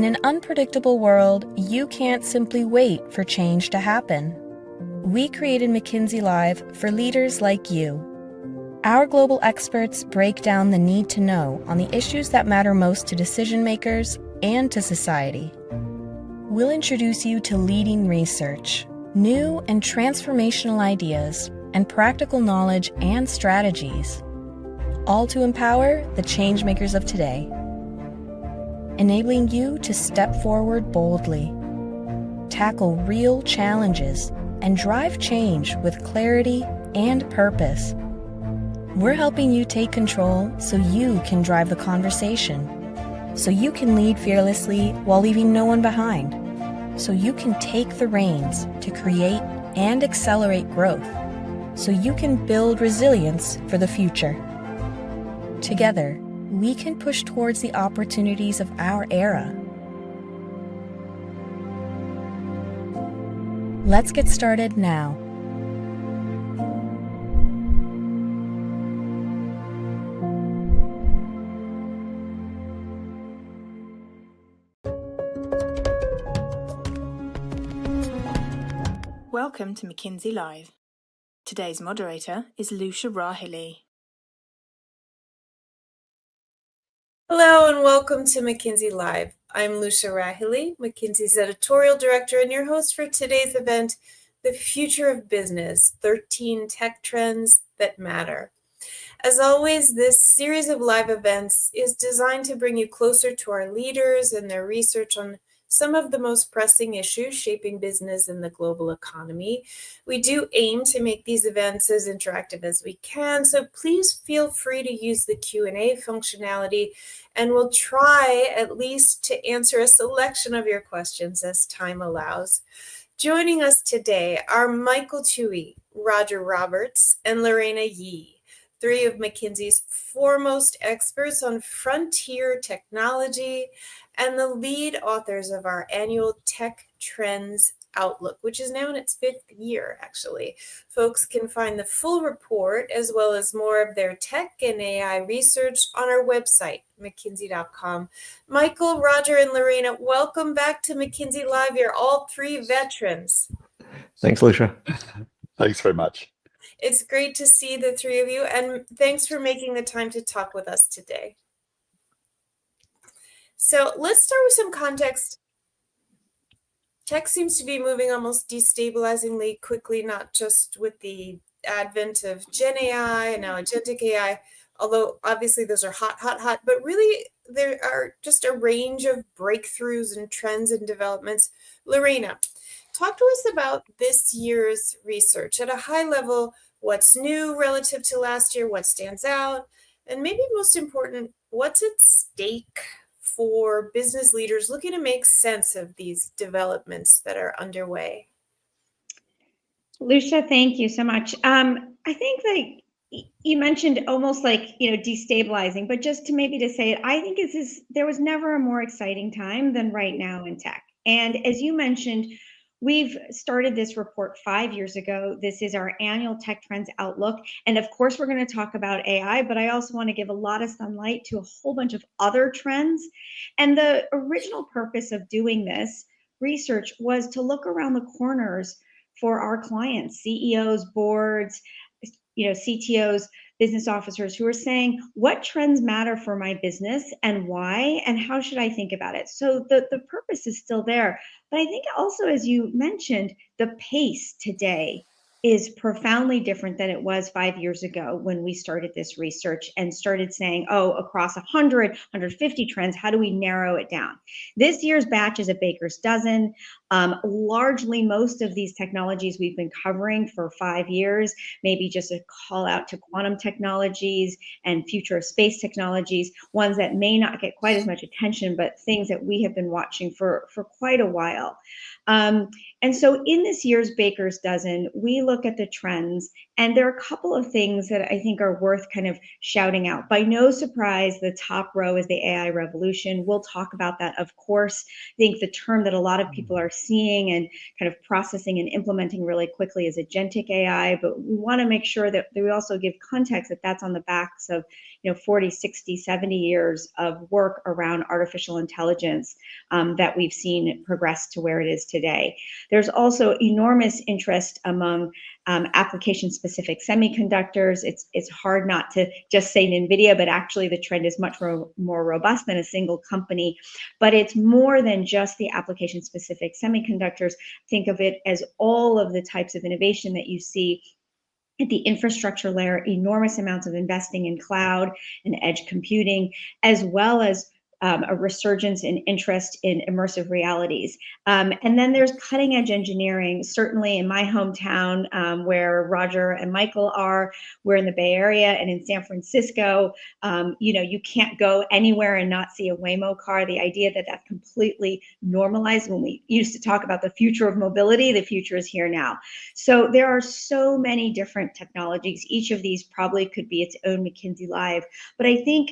In an unpredictable world, you can't simply wait for change to happen. We created McKinsey Live for leaders like you. Our global experts break down the need to know on the issues that matter most to decision makers and to society. We'll introduce you to leading research, new and transformational ideas, and practical knowledge and strategies, all to empower the changemakers of today, enabling you to step forward boldly, tackle real challenges, and drive change with clarity and purpose. We're helping you take control so you can drive the conversation, so you can lead fearlessly while leaving no one behind, so you can take the reins to create and accelerate growth, so you can build resilience for the future. Together, we can push towards the opportunities of our era. Let's get started now. Welcome to McKinsey Live. Today's moderator is Lucia Rahili. Hello and welcome to McKinsey Live. I'm Lucia Rahili, McKinsey's editorial director and your host for today's event, The Future of Business, 13 Tech Trends That Matter. As always, this series of live events is designed to bring you closer to our leaders and their research on some of the most pressing issues shaping business in the global economy. We do aim to make these events as interactive as we can, so please feel free to use the Q&A functionality, and we'll try at least to answer a selection of your questions as time allows. Joining us today are Michael Toohey, Roger Roberts, and Lorena Yee, three of McKinsey's foremost experts on frontier technology and the lead authors of our annual Tech Trends Outlook, which is now in its 5th year, actually. Folks can find the full report as well as more of their tech and AI research on our website, mckinsey.com. Michael, Roger, and Lorena, welcome back to McKinsey Live. You're all three veterans. Thanks, Lucia. Thanks very much. It's great to see the three of you, and thanks for making the time to talk with us today. So let's start with some context. Tech seems to be moving almost destabilizingly quickly, not just with the advent of Gen AI and now agentic AI, although obviously those are hot, but really there are just a range of breakthroughs and trends and developments. Lorena, talk to us about this year's research. At a high level, what's new relative to last year, what stands out, and maybe most important, what's at stake for business leaders looking to make sense of these developments that are underway? Lucia, thank you so much. I think that you mentioned almost like, destabilizing, but just to say it, I think there was never a more exciting time than right now in tech. And as you mentioned, we've started this report 5 years ago. This is our annual Tech Trends Outlook. And of course, we're going to talk about AI, but I also want to give a lot of sunlight to a whole bunch of other trends. And the original purpose of doing this research was to look around the corners for our clients, CEOs, boards, CTOs, business officers who are saying, what trends matter for my business and why, and how should I think about it? So the purpose is still there. But I think also, as you mentioned, the pace today is profoundly different than it was 5 years ago when we started this research and started saying, across 100, 150 trends, how do we narrow it down? This year's batch is a baker's dozen. Largely, most of these technologies we've been covering for 5 years, maybe just a call out to quantum technologies and future of space technologies, ones that may not get quite as much attention, but things that we have been watching for quite a while. And so in this year's baker's dozen, we look at the trends, and there are a couple of things that I think are worth kind of shouting out. By no surprise, the top row is the AI revolution. We'll talk about that, of course. I think the term that a lot of people are seeing and kind of processing and implementing really quickly is agentic AI, but we want to make sure that we also give context that that's on the backs of 40, 60, 70 years of work around artificial intelligence that we've seen progress to where it is today. There's also enormous interest among application-specific semiconductors. It's hard not to just say NVIDIA, but actually the trend is much more robust than a single company. But it's more than just the application-specific semiconductors. Think of it as all of the types of innovation that you see at the infrastructure layer, enormous amounts of investing in cloud and edge computing, as well as a resurgence in interest in immersive realities. And then there's cutting edge engineering, certainly in my hometown where Roger and Michael are. We're in the Bay Area and in San Francisco. You can't go anywhere and not see a Waymo car. The idea that that's completely normalized. When we used to talk about the future of mobility, the future is here now. So there are so many different technologies. Each of these probably could be its own McKinsey Live. But I think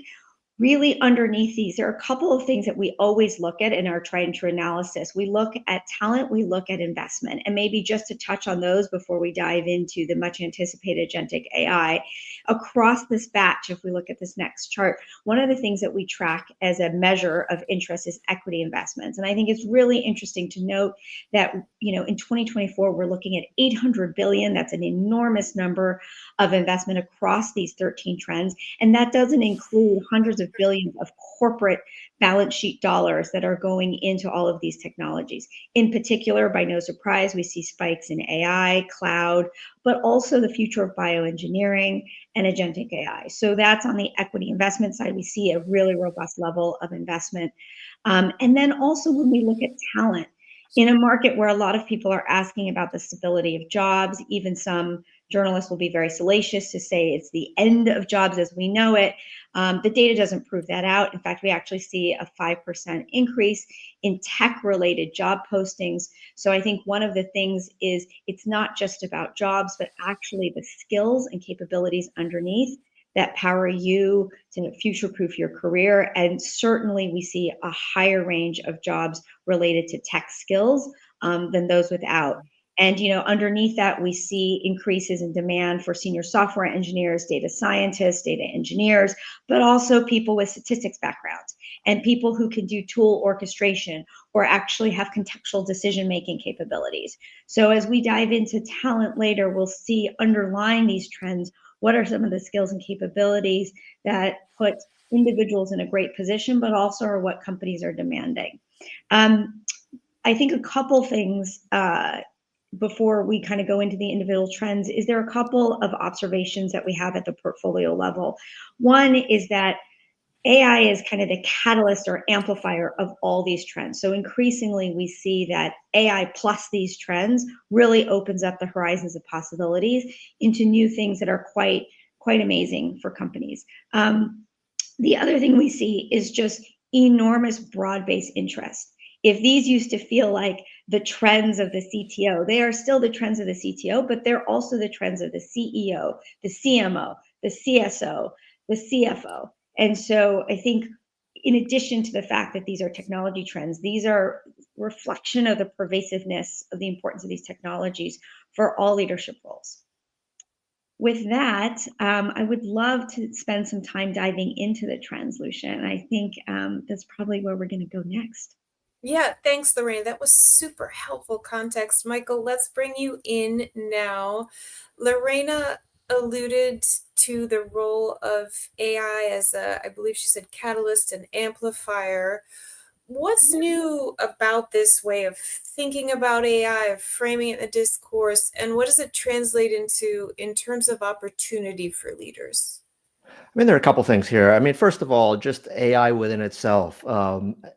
really underneath these, there are a couple of things that we always look at in our tried and true analysis. We look at talent, we look at investment, and maybe just to touch on those before we dive into the much anticipated agentic AI. Across this batch, if we look at this next chart, one of the things that we track as a measure of interest is equity investments. And I think it's really interesting to note that, in 2024, we're looking at 800 billion. That's an enormous number of investment across these 13 trends. And that doesn't include hundreds of billions of corporate balance sheet dollars that are going into all of these technologies. In particular, by no surprise, we see spikes in AI, cloud, but also the future of bioengineering and agentic AI. So that's on the equity investment side. We see a really robust level of investment. And then also when we look at talent, in a market where a lot of people are asking about the stability of jobs, even some journalists will be very salacious to say it's the end of jobs as we know it. The data doesn't prove that out. In fact, we actually see a 5% increase in tech-related job postings. So I think one of the things is it's not just about jobs, but actually the skills and capabilities underneath that power you to future-proof your career. And certainly we see a higher range of jobs related to tech skills than those without. And underneath that, we see increases in demand for senior software engineers, data scientists, data engineers, but also people with statistics backgrounds and people who can do tool orchestration or actually have contextual decision-making capabilities. So as we dive into talent later, we'll see underlying these trends, what are some of the skills and capabilities that put individuals in a great position, but also are what companies are demanding. I think a couple things before we kind of go into the individual trends is there are a couple of observations that we have at the portfolio level. One is that AI is kind of the catalyst or amplifier of all these trends. So increasingly we see that AI plus these trends really opens up the horizons of possibilities into new things that are quite amazing for companies. The other thing we see is just enormous broad-based interest. If these used to feel like the trends of the CTO, they are still the trends of the CTO, but they're also the trends of the CEO, the CMO, the CSO, the CFO. And so I think in addition to the fact that these are technology trends, these are reflection of the pervasiveness of the importance of these technologies for all leadership roles. With that, I would love to spend some time diving into the trends, Lucia, and I think that's probably where we're going to go next. Yeah, thanks, Lorraine. That was super helpful context. Michael, let's bring you in now. Lorena alluded to the role of AI as I believe she said, catalyst and amplifier. What's new about this way of thinking about AI, of framing it in the discourse, and what does it translate into in terms of opportunity for leaders? I mean, there are a couple things here. I mean, first of all, just AI within itself.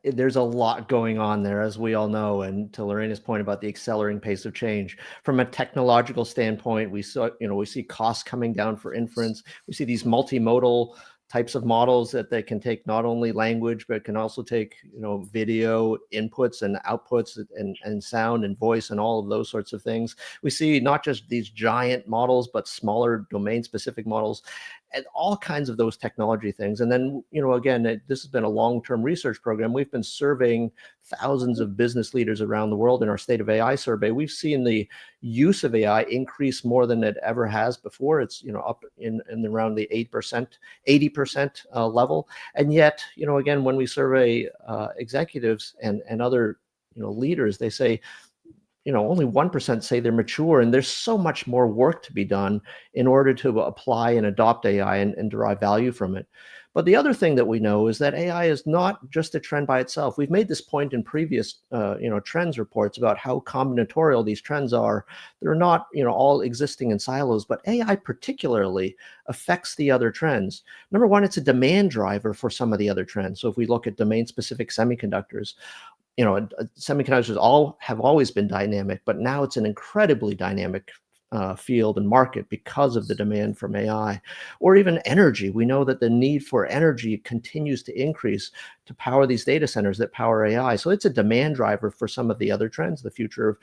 There's a lot going on there, as we all know. And to Lorena's point about the accelerating pace of change, from a technological standpoint, we see costs coming down for inference. We see these multimodal types of models that can take not only language, but can also take, video inputs and outputs and sound and voice and all of those sorts of things. We see not just these giant models, but smaller domain specific models and all kinds of those technology things. And then, again, this has been a long-term research program. We've been surveying thousands of business leaders around the world in our State of AI survey. We've seen the use of AI increase more than it ever has before. It's, up in around the 80% level. And yet, again, when we survey executives and other, leaders, they say, only 1% say they're mature, and there's so much more work to be done in order to apply and adopt AI and derive value from it. But the other thing that we know is that AI is not just a trend by itself. We've made this point in previous, trends reports about how combinatorial these trends are. They're not, all existing in silos, but AI particularly affects the other trends. Number one, it's a demand driver for some of the other trends. So if we look at domain-specific semiconductors, semiconductors have always been dynamic, but now it's an incredibly dynamic field and market because of the demand from AI. Or even energy. We know that the need for energy continues to increase to power these data centers that power AI. So it's a demand driver for some of the other trends, the future of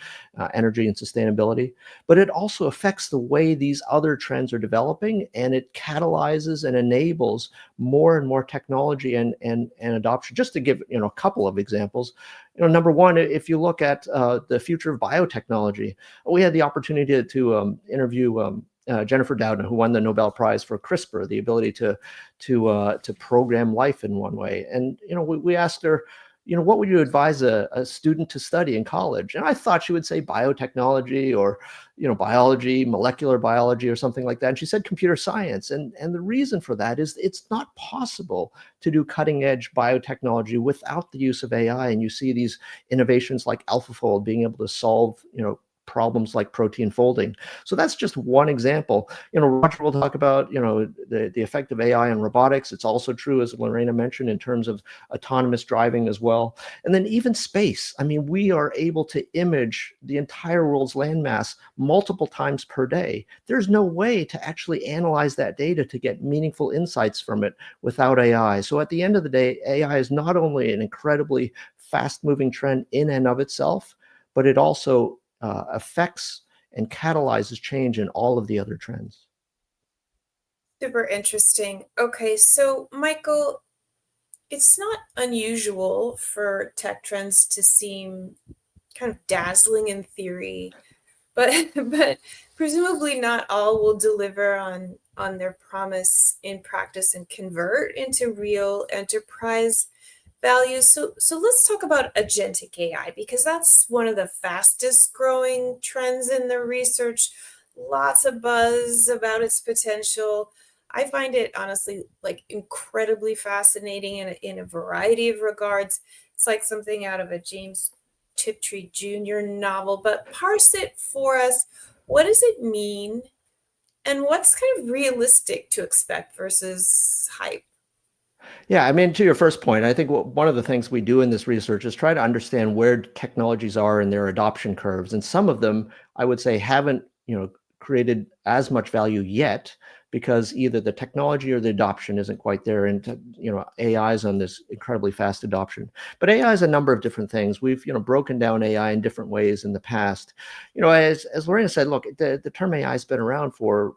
energy and sustainability. But it also affects the way these other trends are developing, and it catalyzes and enables more and more technology and adoption. Just to give a couple of examples. Number one, if you look at the future of biotechnology, we had the opportunity to interview Jennifer Doudna, who won the Nobel Prize for CRISPR, the ability to program life in one way. And we asked her, what would you advise a student to study in college? And I thought she would say biotechnology or biology, molecular biology, or something like that. And she said computer science. And the reason for that is it's not possible to do cutting edge biotechnology without the use of AI. And you see these innovations like AlphaFold being able to solve problems like protein folding. So that's just one example. Roger will talk about the effect of AI on robotics. It's also true, as Lorena mentioned, in terms of autonomous driving as well. And then even space. I mean, we are able to image the entire world's landmass multiple times per day. There's no way to actually analyze that data to get meaningful insights from it without AI. So at the end of the day, AI is not only an incredibly fast-moving trend in and of itself, but it also affects and catalyzes change in all of the other trends. Super interesting. Okay, so Michael, it's not unusual for tech trends to seem kind of dazzling in theory, but presumably not all will deliver on their promise in practice and convert into real enterprise value. So let's talk about agentic AI, because that's one of the fastest growing trends in the research. Lots of buzz about its potential. I find it honestly like incredibly fascinating in a variety of regards. It's like something out of a James Tiptree Jr. novel, but parse it for us. What does it mean? And what's kind of realistic to expect versus hype? Yeah, I mean, to your first point, I think one of the things we do in this research is try to understand where technologies are in their adoption curves. And some of them, I would say, haven't, created as much value yet, because either the technology or the adoption isn't quite there. And, AI is on this incredibly fast adoption. But AI is a number of different things. We've, broken down AI in different ways in the past. As Lorena said, look, the term AI has been around for,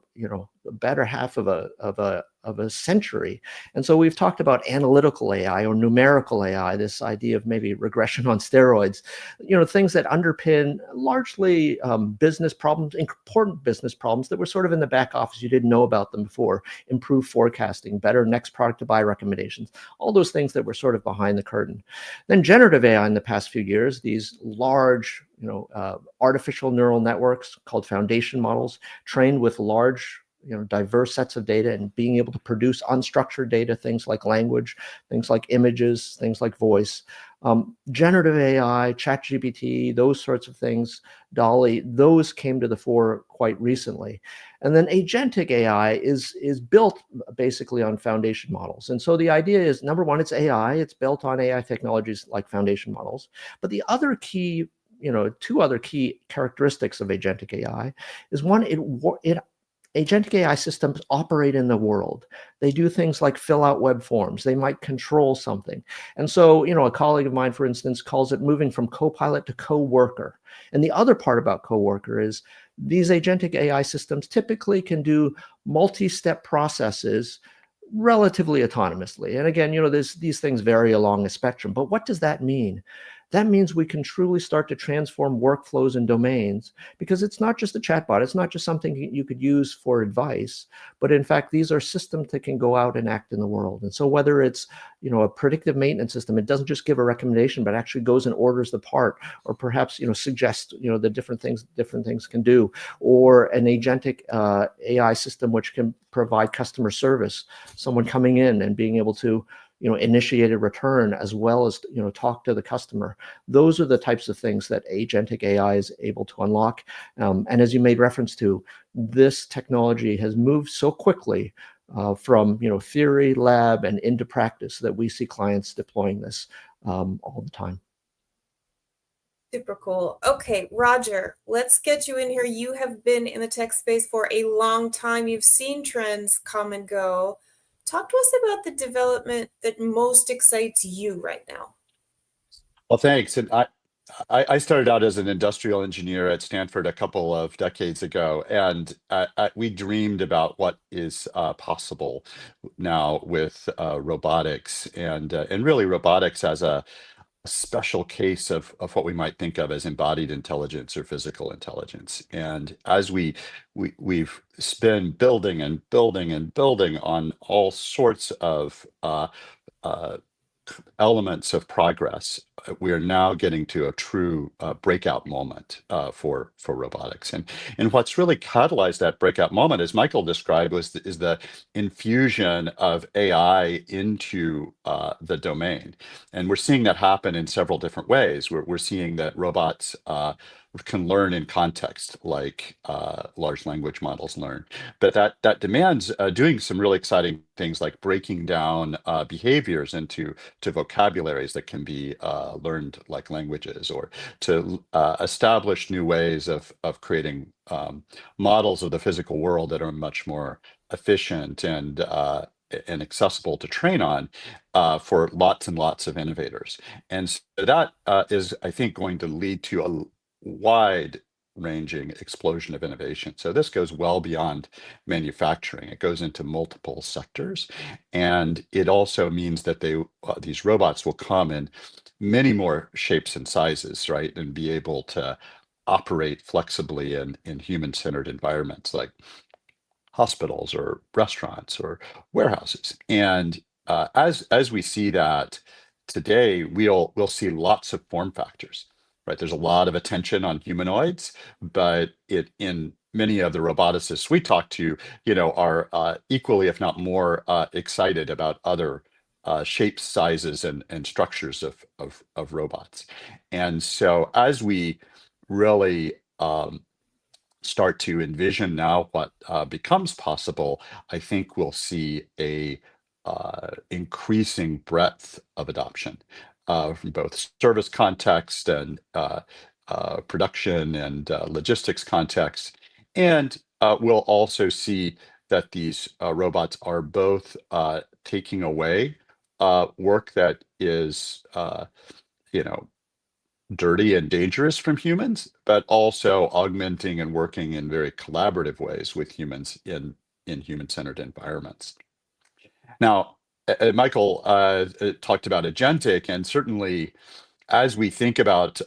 the better half of a century. And so we've talked about analytical AI or numerical AI, this idea of maybe regression on steroids, things that underpin largely business problems, important business problems that were sort of in the back office. You didn't know about them before. Improved forecasting, better next product to buy recommendations, all those things that were sort of behind the curtain. Then generative AI in the past few years, these large, artificial neural networks called foundation models trained with large, diverse sets of data and being able to produce unstructured data, things like language, things like images, things like voice. Generative AI, ChatGPT, those sorts of things, DALL-E, those came to the fore quite recently. And then agentic AI is built basically on foundation models. And so the idea is, number one, it's AI. It's built on AI technologies like foundation models. But the other key, two other key characteristics of agentic AI is, one, it agentic AI systems operate in the world. They do things like fill out web forms. They might control something. And so, a colleague of mine, for instance, calls it moving from co-pilot to co-worker. And the other part about co-worker is these agentic AI systems typically can do multi-step processes relatively autonomously. And again, these things vary along a spectrum. But what does that mean? That means we can truly start to transform workflows and domains, because it's not just a chatbot. It's not just something you could use for advice, but in fact, these are systems that can go out and act in the world. And so whether it's, a predictive maintenance system, it doesn't just give a recommendation, but actually goes and orders the part, or perhaps, suggests, the different things can do, or an agentic AI system which can provide customer service, someone coming in and being able to initiate a return as well as, talk to the customer. Those are the types of things that agentic AI is able to unlock. And as you made reference to, this technology has moved so quickly from, theory, lab, and into practice that we see clients deploying this all the time. Super cool. Okay, Roger, let's get you in here. You have been in the tech space for a long time. You've seen trends come and go. Talk to us about the development that most excites you right now. Well, thanks. And I started out as an industrial engineer at Stanford a couple of decades ago, and we dreamed about what is possible now with robotics, and really robotics as a special case of what we might think of as embodied intelligence or physical intelligence. And as we've been building and building and building on all sorts of elements of progress, we are now getting to a true breakout moment for robotics. And what's really catalyzed that breakout moment, as Michael described, is the infusion of AI into the domain. And we're seeing that happen in several different ways. We're seeing that robots can learn in context, like large language models learn. But that demands doing some really exciting things, like breaking down behaviors into vocabularies that can be learned like languages, or to establish new ways of creating models of the physical world that are much more efficient and accessible to train on for lots and lots of innovators. And so that is, I think, going to lead to a wide-ranging explosion of innovation. So this goes well beyond manufacturing. It goes into multiple sectors, and it also means that these robots will come in many more shapes and sizes, right, and be able to operate flexibly in human-centered environments like hospitals or restaurants or warehouses. And as we see that today, we'll see lots of form factors, right? There's a lot of attention on humanoids, but in many of the roboticists we talk to, are equally, if not more, excited about other shapes, sizes, and structures of robots. And so as we really start to envision now what becomes possible, I think we'll see a increasing breadth of adoption from both service context and production and logistics context. And we'll also see that these robots are both taking away work that is, dirty and dangerous from humans, but also augmenting and working in very collaborative ways with humans in human-centered environments. Now, Michael talked about agentic, and certainly as we think about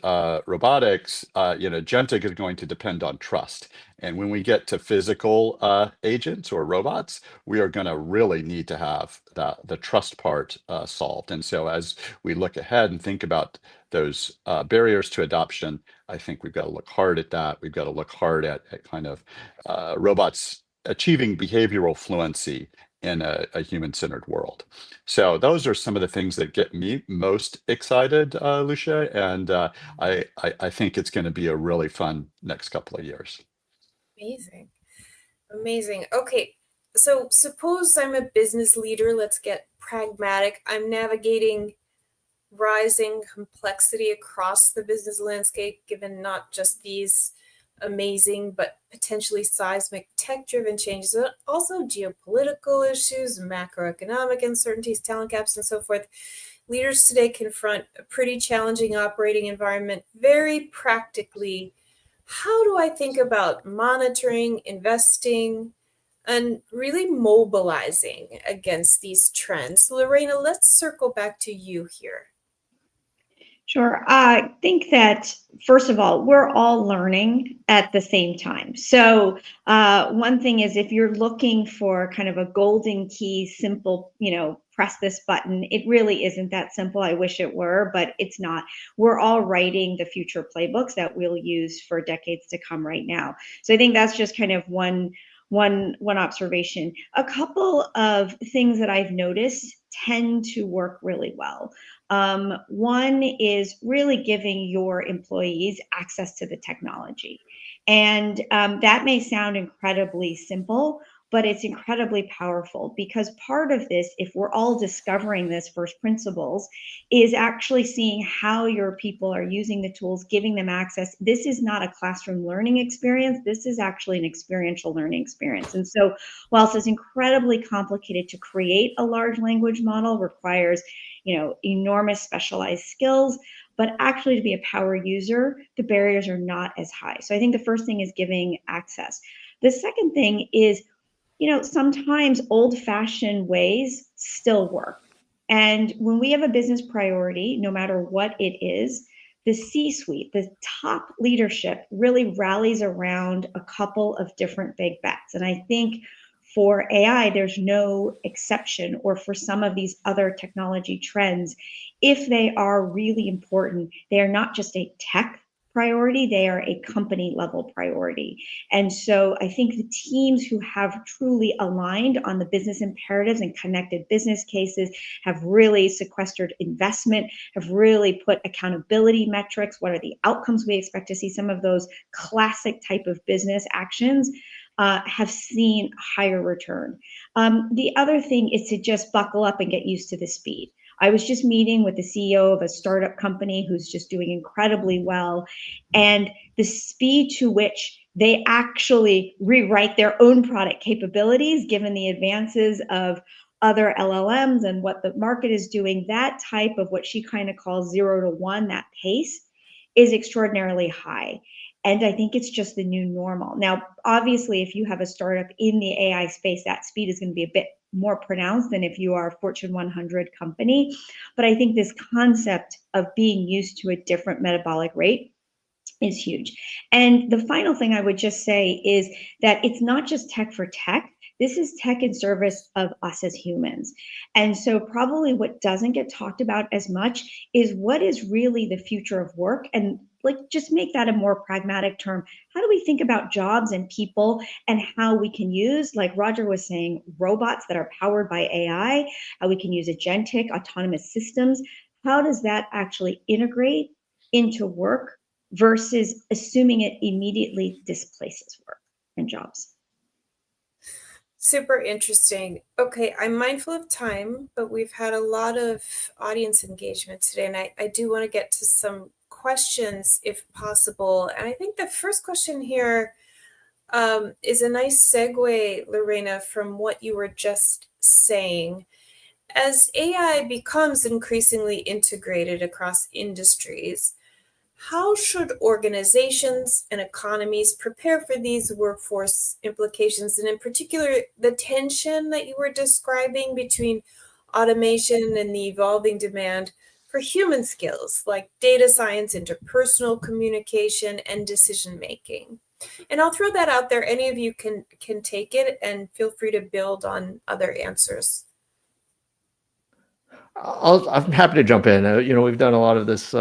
robotics, agentic is going to depend on trust. And when we get to physical agents or robots, we are going to really need to have the trust part solved. And so as we look ahead and think about those barriers to adoption, I think we've got to look hard at that. We've got to look hard at kind of robots achieving behavioral fluency in a human-centered world. So those are some of the things that get me most excited, Lucia, and I think it's going to be a really fun next couple of years. Amazing. Amazing. Okay, so suppose I'm a business leader. Let's get pragmatic. I'm navigating rising complexity across the business landscape, given not just these amazing but potentially seismic tech-driven changes, but also geopolitical issues, macroeconomic uncertainties, talent gaps, and so forth. Leaders today confront a pretty challenging operating environment very practically. How do I think about monitoring, investing, and really mobilizing against these trends? Lorena, let's circle back to you here. Sure. I think that, first of all, we're all learning at the same time. So one thing is, if you're looking for kind of a golden key, simple, press this button, it really isn't that simple. I wish it were, but it's not. We're all writing the future playbooks that we'll use for decades to come right now. So I think that's just kind of one observation. A couple of things that I've noticed tend to work really well. One is really giving your employees access to the technology. And that may sound incredibly simple, but it's incredibly powerful, because part of this, if we're all discovering this first principles, is actually seeing how your people are using the tools, giving them access. This is not a classroom learning experience. This is actually an experiential learning experience. And so whilst it's incredibly complicated to create a large language model, requires enormous specialized skills, but actually to be a power user, the barriers are not as high. So I think the first thing is giving access. The second thing is, sometimes old-fashioned ways still work. And when we have a business priority, no matter what it is, the C-suite, the top leadership, really rallies around a couple of different big bets. And I think for AI, there's no exception, or for some of these other technology trends. If they are really important, they are not just a tech priority, they are a company level priority. And so I think the teams who have truly aligned on the business imperatives and connected business cases have really sequestered investment, have really put accountability metrics. What are the outcomes we expect to see? Some of those classic type of business actions have seen higher return. The other thing is to just buckle up and get used to the speed. I was just meeting with the CEO of a startup company who's just doing incredibly well, and the speed to which they actually rewrite their own product capabilities, given the advances of other LLMs and what the market is doing, that type of what she kind of calls 0 to 1, that pace is extraordinarily high. And I think it's just the new normal. Now, obviously, if you have a startup in the AI space, that speed is going to be a bit more pronounced than if you are a Fortune 100 company. But I think this concept of being used to a different metabolic rate is huge. And the final thing I would just say is that it's not just tech for tech. This is tech in service of us as humans. And so probably what doesn't get talked about as much is what is really the future of work. And just make that a more pragmatic term. How do we think about jobs and people, and how we can use, like Roger was saying, robots that are powered by AI, how we can use agentic autonomous systems? How does that actually integrate into work versus assuming it immediately displaces work and jobs? Super interesting. Okay, I'm mindful of time, but we've had a lot of audience engagement today, and I do want to get to some questions if possible. And I think the first question here is a nice segue, Lorena, from what you were just saying. As AI becomes increasingly integrated across industries, how should organizations and economies prepare for these workforce implications? And in particular, the tension that you were describing between automation and the evolving demand for human skills like data science, interpersonal communication, and decision making. And I'll throw that out there. Any of you can take it, and feel free to build on other answers. I'm happy to jump in. We've done a lot of this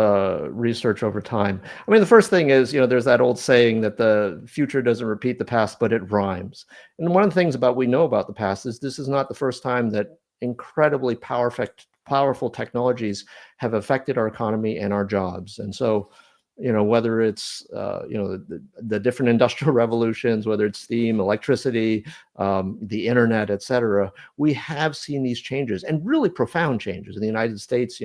research over time. I mean, the first thing is, there's that old saying that the future doesn't repeat the past, but it rhymes. And one of the things we know about the past is this is not the first time that incredibly powerful technologies have affected our economy and our jobs. And so, whether it's, the different industrial revolutions, whether it's steam, electricity, the internet, et cetera, we have seen these changes, and really profound changes. In the United States,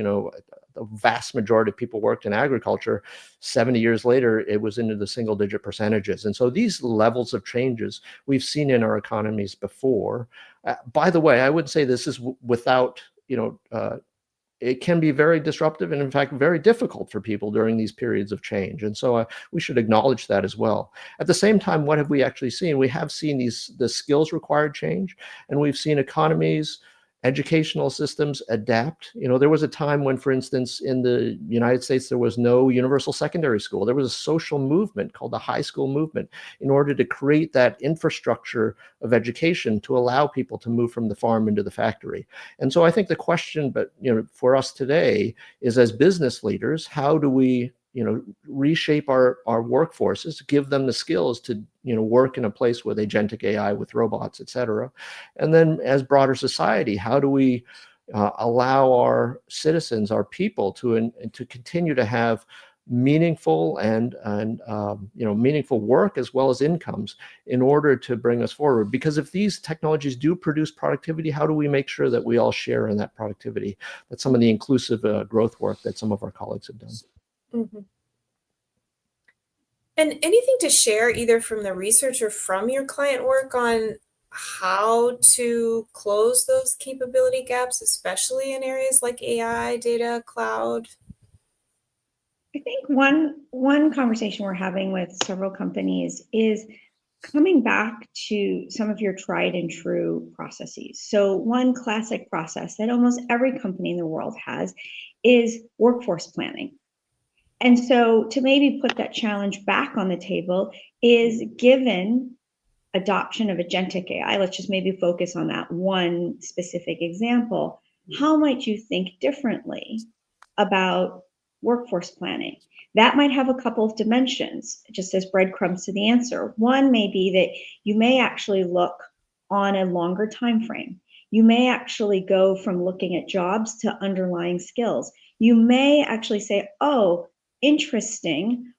the vast majority of people worked in agriculture, 70 years later, it was into the single-digit percentages. And so these levels of changes we've seen in our economies before. By the way, I would say this is without, it can be very disruptive and in fact very difficult for people during these periods of change. And so we should acknowledge that as well. At the same time, what have we actually seen? We have seen the skills required change, and we've seen economies, educational systems adapt. There was a time when, for instance, in the United States, there was no universal secondary school. There was a social movement called the high school movement in order to create that infrastructure of education to allow people to move from the farm into the factory. And so I think the question, for us today is, as business leaders, how do we reshape our workforces, give them the skills to work in a place with agentic AI, with robots, et cetera. And then as broader society, how do we allow our citizens, our people to continue to have meaningful and meaningful work as well as incomes in order to bring us forward? Because if these technologies do produce productivity, how do we make sure that we all share in that productivity? That's some of the inclusive growth work that some of our colleagues have done. Mm-hmm. And anything to share either from the research or from your client work on how to close those capability gaps, especially in areas like AI, data, cloud? I think one conversation we're having with several companies is coming back to some of your tried and true processes. So one classic process that almost every company in the world has is workforce planning. And so to maybe put that challenge back on the table is, given adoption of agentic AI, let's just maybe focus on that one specific example. How might you think differently about workforce planning? That might have a couple of dimensions, just as breadcrumbs to the answer. One may be that you may actually look on a longer time frame. You may actually go from looking at jobs to underlying skills. You may actually say, oh, interesting,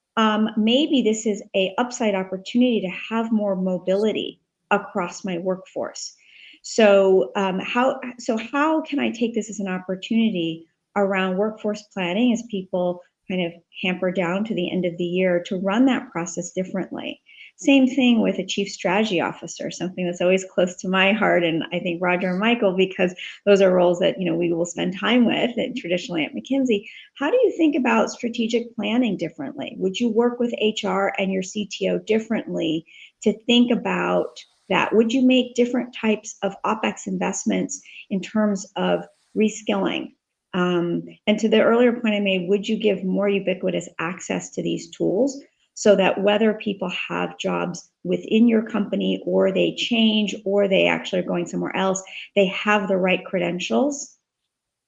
maybe this is a upside opportunity to have more mobility across my workforce. So how can I take this as an opportunity around workforce planning as people kind of hamper down to the end of the year to run that process differently? Same thing with a chief strategy officer, something that's always close to my heart, and I think Roger and Michael, because those are roles that we will spend time with traditionally at McKinsey. How do you think about strategic planning differently? Would you work with HR and your CTO differently to think about that? Would you make different types of OpEx investments in terms of reskilling? And to the earlier point I made, would you give more ubiquitous access to these tools so that whether people have jobs within your company or they change or they actually are going somewhere else, they have the right credentials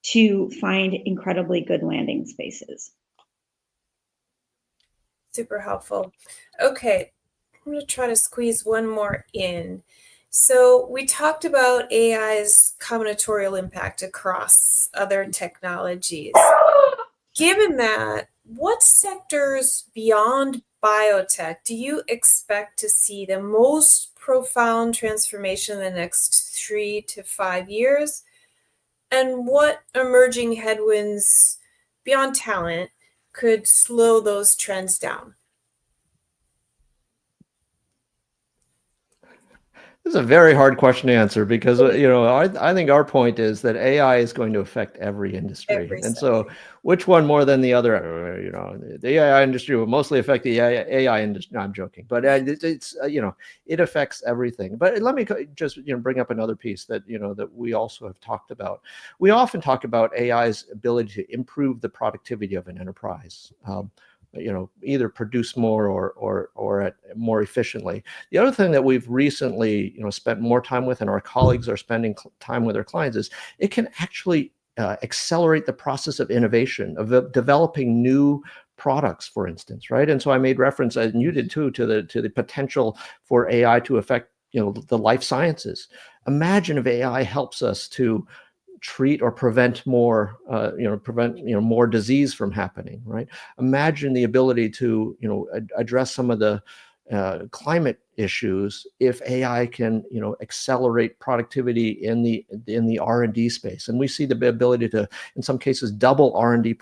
to find incredibly good landing spaces? Super helpful. Okay, I'm going to try to squeeze one more in. So we talked about AI's combinatorial impact across other technologies. Given that, what sectors beyond biotech do you expect to see the most profound transformation in the next 3 to 5 years? And what emerging headwinds beyond talent could slow those trends down? This is a very hard question to answer because, I think our point is that AI is going to affect every industry. And so which one more than the other? The AI industry will mostly affect the AI industry. No, I'm joking. But it's it affects everything. But let me just, bring up another piece that, that we also have talked about. We often talk about AI's ability to improve the productivity of an enterprise. Either produce more or more efficiently. The other thing that we've recently, spent more time with, and our colleagues are spending time with our clients, is it can actually accelerate the process of innovation, of developing new products, for instance, right? And so I made reference, and you did too, to the potential for AI to affect, the life sciences. Imagine if AI helps us to treat or prevent more, more disease from happening, right? Imagine the ability to, address some of the climate issues if AI can, accelerate productivity in the R&D space. And we see the ability to, in some cases, double R&D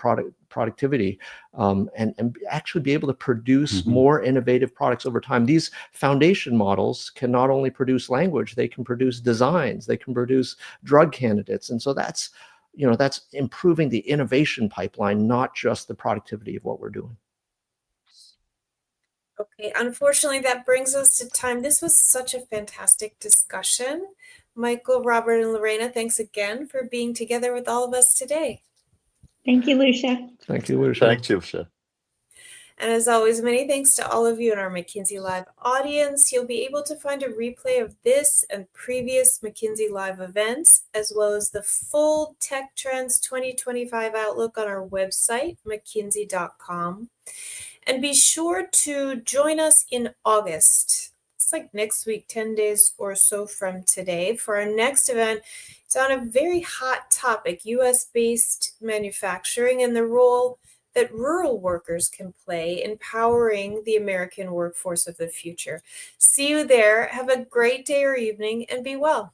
productivity, and actually be able to produce more innovative products over time. These foundation models can not only produce language, they can produce designs, they can produce drug candidates. And so that's improving the innovation pipeline, not just the productivity of what we're doing. Okay, unfortunately, that brings us to time. This was such a fantastic discussion. Michael, Robert, and Lorena, thanks again for being together with all of us today. Thank you, Lucia. Thank you, Lucia. Thanks, Lucia. And as always, many thanks to all of you in our McKinsey Live audience. You'll be able to find a replay of this and previous McKinsey Live events, as well as the full Tech Trends 2025 outlook on our website, mckinsey.com. And be sure to join us in August. It's like next week, 10 days or so from today, for our next event. It's on a very hot topic, US-based manufacturing and the role that rural workers can play in powering the American workforce of the future. See you there. Have a great day or evening, and be well.